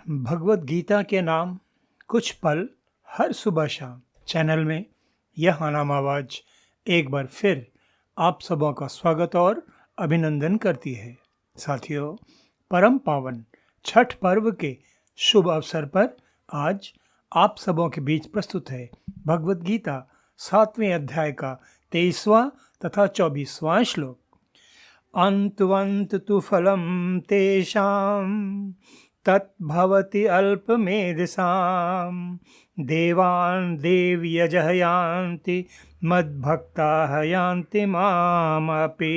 भगवत गीता के नाम कुछ पल हर सुबह शाम चैनल में यह अनाम आवाज एक बार फिर आप सबों का स्वागत और अभिनंदन करती है। साथियों, परम पावन छठ पर्व के शुभ अवसर पर आज आप सबों के बीच प्रस्तुत है भगवत गीता 7वें अध्याय का 23वां तथा 24वां श्लोक। अंतवंत तु फलम तेषां तद्भवति अल्पमेधसाम् देवान् देव्यजः यान्ति मद्भक्ताः यान्ति मामपि।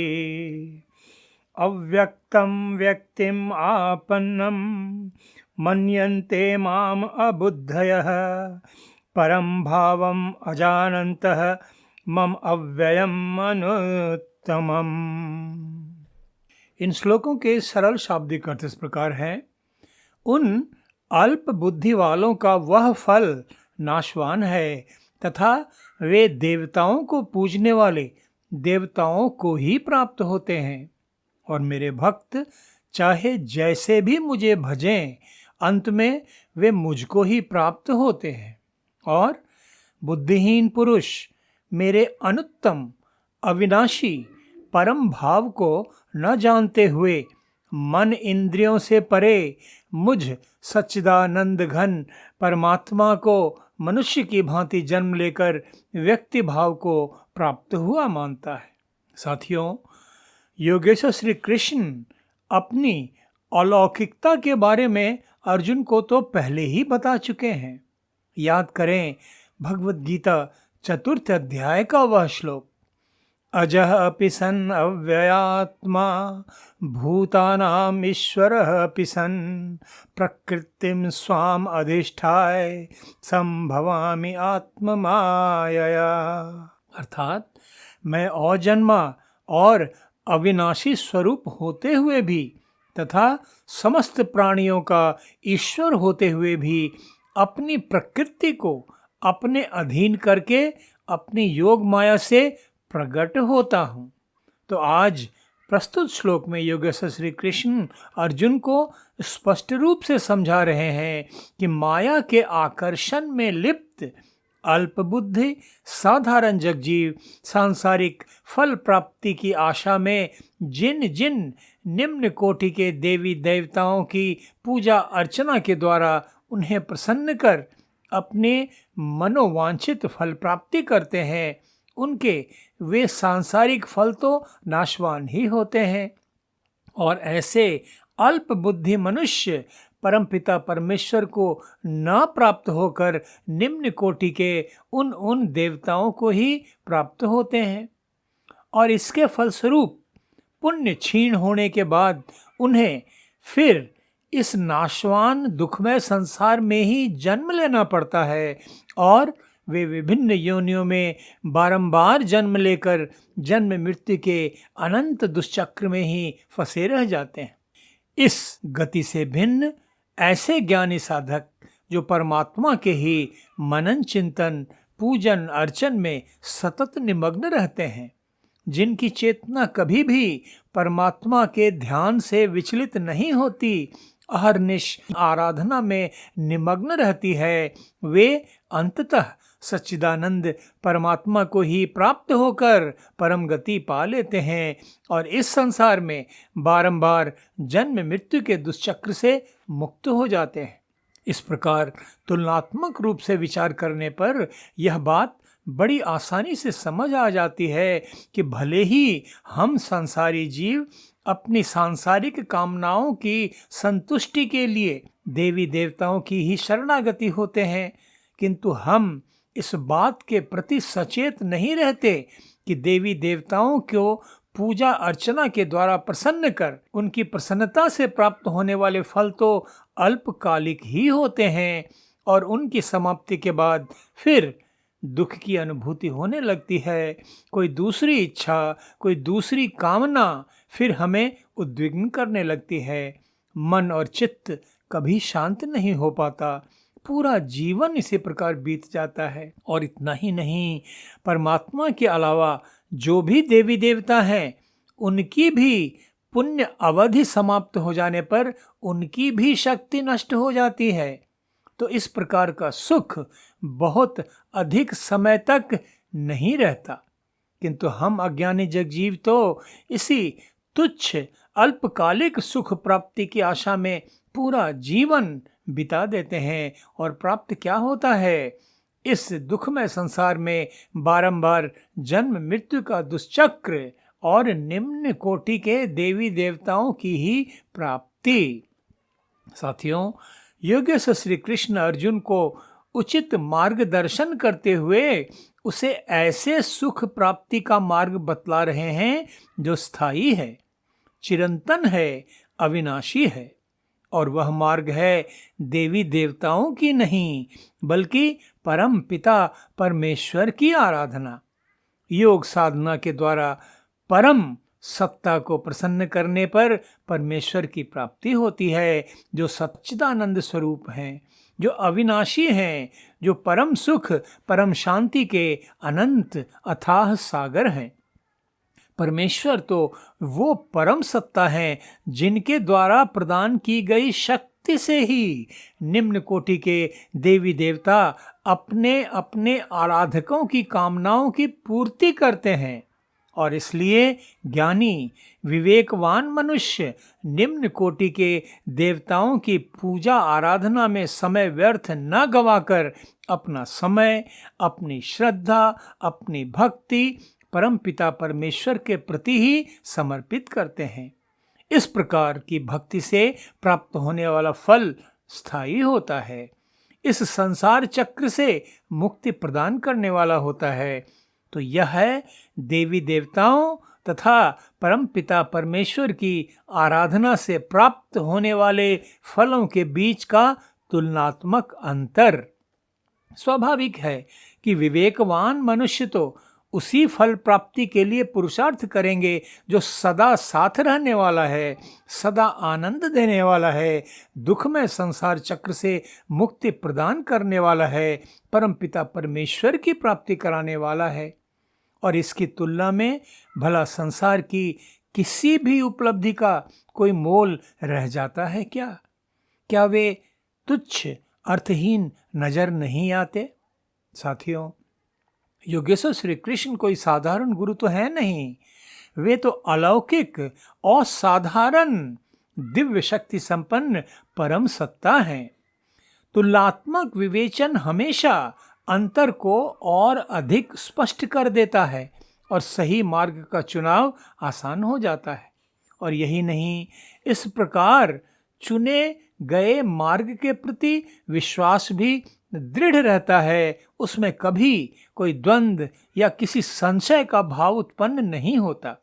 अव्यक्तं व्यक्तिम् आपन्नं मन्यन्ते माम् अबुद्धयः परं भावम् अजानन्तः मम अव्ययम् अनुत्तमम्। इन श्लोकों के सरल शाब्दिक अर्थ इस प्रकार हैं। उन अल्प बुद्धि वालों का वह फल नाशवान है तथा वे देवताओं को पूजने वाले देवताओं को ही प्राप्त होते हैं, और मेरे भक्त चाहे जैसे भी मुझे भजें अंत में वे मुझको ही प्राप्त होते हैं। और बुद्धिहीन पुरुष मेरे अनुत्तम अविनाशी परम भाव को न जानते हुए मन इंद्रियों से परे मुझ सच्चिदानंद घन परमात्मा को मनुष्य की भांति जन्म लेकर व्यक्ति भाव को प्राप्त हुआ मानता है। साथियों, योगेश्वर श्री कृष्ण अपनी अलौकिकता के बारे में अर्जुन को तो पहले ही बता चुके हैं। याद करें भगवत गीता 4th अध्याय का वह श्लोक। अजः अपि सन् अव्ययात्मा भूतानाम् ईश्वरः अपि सन् प्रकृतिं स्वाम् अधिष्ठाय संभवामि आत्ममायया। अर्थात मैं अजन्मा और अविनाशी स्वरूप होते हुए भी तथा समस्त प्राणियों का ईश्वर होते हुए भी अपनी प्रकृति को अपने अधीन करके अपनी योग माया से प्रकट होता हूँ। तो आज प्रस्तुत श्लोक में योगेश्वर श्री कृष्ण अर्जुन को स्पष्ट रूप से समझा रहे हैं कि माया के आकर्षण में लिप्त अल्पबुद्धि साधारण जगजीव सांसारिक फल प्राप्ति की आशा में जिन जिन निम्न कोटि के देवी देवताओं की पूजा अर्चना के द्वारा उन्हें प्रसन्न कर अपने मनोवांछित फल प्राप्ति करते हैं, उनके वे सांसारिक फल तो नाशवान ही होते हैं। और ऐसे अल्प बुद्धि मनुष्य परमपिता परमेश्वर को न प्राप्त होकर निम्न कोटि के उन देवताओं को ही प्राप्त होते हैं, और इसके फलस्वरूप पुण्य क्षीण होने के बाद उन्हें फिर इस नाशवान दुखमय संसार में ही जन्म लेना पड़ता है, और वे विभिन्न योनियों में बारंबार जन्म लेकर जन्म मृत्यु के अनंत दुष्चक्र में ही फंसे रह जाते हैं। इस गति से भिन्न ऐसे ज्ञानी साधक जो परमात्मा के ही मनन चिंतन पूजन अर्चन में सतत निमग्न रहते हैं, जिनकी चेतना कभी भी परमात्मा के ध्यान से विचलित नहीं होती, अहर्निश आराधना में निमग्न रहती है, वे अंततः सच्चिदानंद परमात्मा को ही प्राप्त होकर परम गति पा लेते हैं और इस संसार में बारंबार जन्म मृत्यु के दुष्चक्र से मुक्त हो जाते हैं। इस प्रकार तुलनात्मक रूप से विचार करने पर यह बात बड़ी आसानी से समझ आ जाती है कि भले ही हम संसारी जीव अपनी सांसारिक कामनाओं की संतुष्टि के लिए देवी देवताओं की ही शरणागति होते हैं, किंतु हम इस बात के प्रति सचेत नहीं रहते कि देवी देवताओं को पूजा अर्चना के द्वारा प्रसन्न कर उनकी प्रसन्नता से प्राप्त होने वाले फल तो अल्पकालिक ही होते हैं, और उनकी समाप्ति के बाद फिर दुख की अनुभूति होने लगती है। कोई दूसरी इच्छा, कोई दूसरी कामना फिर हमें उद्विग्न करने लगती है। मन और चित्त कभी शांत नहीं हो पाता, पूरा जीवन इसी प्रकार बीत जाता है। और इतना ही नहीं, परमात्मा के अलावा जो भी देवी देवता हैं उनकी भी पुण्य अवधि समाप्त हो जाने पर उनकी भी शक्ति नष्ट हो जाती है। तो इस प्रकार का सुख बहुत अधिक समय तक नहीं रहता, किंतु हम अज्ञानी जगजीव तो इसी तुच्छ अल्पकालिक सुख प्राप्ति की आशा में पूरा जीवन बिता देते हैं। और प्राप्त क्या होता है? इस दुखमय संसार में बारंबार जन्म मृत्यु का दुष्चक्र और निम्न कोटि के देवी देवताओं की ही प्राप्ति। साथियों, योग्य से श्री कृष्ण अर्जुन को उचित मार्गदर्शन करते हुए उसे ऐसे सुख प्राप्ति का मार्ग बतला रहे हैं जो स्थायी है, चिरंतन है, अविनाशी है। और वह मार्ग है देवी देवताओं की नहीं, बल्कि परम पिता परमेश्वर की आराधना। योग साधना के द्वारा परम सत्ता को प्रसन्न करने पर परमेश्वर की प्राप्ति होती है, जो सच्चिदानंद स्वरूप हैं, जो अविनाशी हैं, जो परम सुख परम शांति के अनंत अथाह सागर हैं। परमेश्वर तो वो परम सत्ता है जिनके द्वारा प्रदान की गई शक्ति से ही निम्न कोटि के देवी देवता अपने अपने आराधकों की कामनाओं की पूर्ति करते हैं। और इसलिए ज्ञानी विवेकवान मनुष्य निम्न कोटि के देवताओं की पूजा आराधना में समय व्यर्थ न गवाकर अपना समय, अपनी श्रद्धा, अपनी भक्ति परमपिता परमेश्वर के प्रति ही समर्पित करते हैं। इस प्रकार की भक्ति से प्राप्त होने वाला फल स्थायी होता है, इस संसार चक्र से मुक्ति प्रदान करने वाला होता है। तो यह है देवी देवताओं तथा परमपिता परमेश्वर की आराधना से प्राप्त होने वाले फलों के बीच का तुलनात्मक अंतर। स्वाभाविक है कि विवेकवान मनुष्य तो उसी फल प्राप्ति के लिए पुरुषार्थ करेंगे जो सदा साथ रहने वाला है, सदा आनंद देने वाला है, दुखमय संसार चक्र से मुक्ति प्रदान करने वाला है, परमपिता परमेश्वर की प्राप्ति कराने वाला है। और इसकी तुलना में भला संसार की किसी भी उपलब्धि का कोई मोल रह जाता है क्या? क्या वे तुच्छ अर्थहीन नजर नहीं आते? साथियों, योगेश्वर श्री कृष्ण कोई साधारण गुरु तो है नहीं, वे तो अलौकिक असाधारण दिव्य शक्ति संपन्न परम सत्ता हैं। तुलनात्मक विवेचन हमेशा अंतर को और अधिक स्पष्ट कर देता है और सही मार्ग का चुनाव आसान हो जाता है। और यही नहीं, इस प्रकार चुने गए मार्ग के प्रति विश्वास भी दृढ़ रहता है, उसमें कभी कोई द्वंद्व या किसी संशय का भाव उत्पन्न नहीं होता।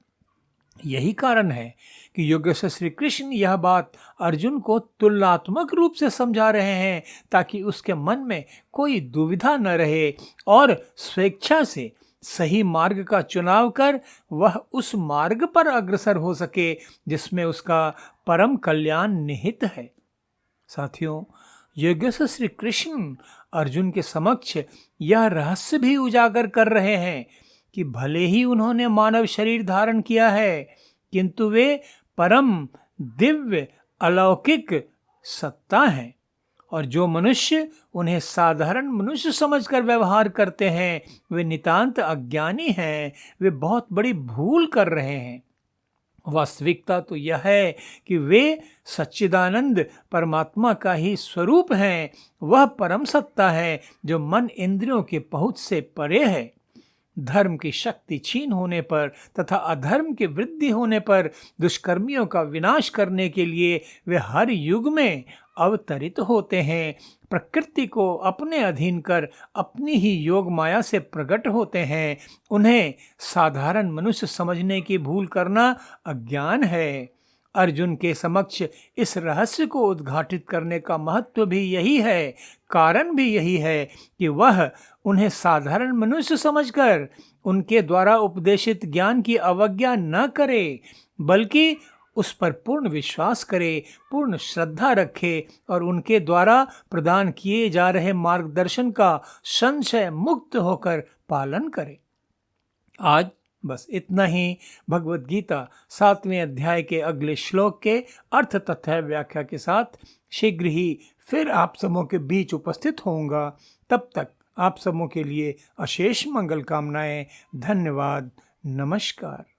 यही कारण है कि योगेश्वर श्री कृष्ण यह बात अर्जुन को तुलनात्मक रूप से समझा रहे हैं, ताकि उसके मन में कोई दुविधा न रहे और स्वेच्छा से सही मार्ग का चुनाव कर वह उस मार्ग पर अग्रसर हो सके जिसमें उसका परम कल्याण निहित है। साथियों, योगेश्वर श्री कृष्ण अर्जुन के समक्ष यह रहस्य भी उजागर कर रहे हैं कि भले ही उन्होंने मानव शरीर धारण किया है, किंतु वे परम दिव्य अलौकिक सत्ता हैं। और जो मनुष्य उन्हें साधारण मनुष्य समझकर व्यवहार करते हैं, वे नितांत अज्ञानी हैं, वे बहुत बड़ी भूल कर रहे हैं। वास्तविकता तो यह है कि वे सच्चिदानंद परमात्मा का ही स्वरूप हैं। वह परम सत्ता है जो मन इंद्रियों के पहुंच से परे है। धर्म की शक्ति छीन होने पर तथा अधर्म की वृद्धि होने पर दुष्कर्मियों का विनाश करने के लिए वे हर युग में अवतरित होते हैं। प्रकृति को अपने अधीन कर अपनी ही योग माया से प्रकट होते हैं। उन्हें साधारण मनुष्य समझने की भूल करना अज्ञान है। अर्जुन के समक्ष इस रहस्य को उद्घाटित करने का महत्व भी यही है, कारण भी यही है कि वह उन्हें साधारण मनुष्य समझकर उनके द्वारा उपदेशित ज्ञान की अवज्ञा न करे, बल्कि उस पर पूर्ण विश्वास करे, पूर्ण श्रद्धा रखे और उनके द्वारा प्रदान किए जा रहे मार्गदर्शन का संशय मुक्त होकर पालन करे। आज बस इतना ही। भगवद गीता 7वें अध्याय के अगले श्लोक के अर्थ तथा व्याख्या के साथ शीघ्र ही फिर आप सबों के बीच उपस्थित होऊंगा। तब तक आप सबों के लिए अशेष मंगल कामनाएं। धन्यवाद। नमस्कार।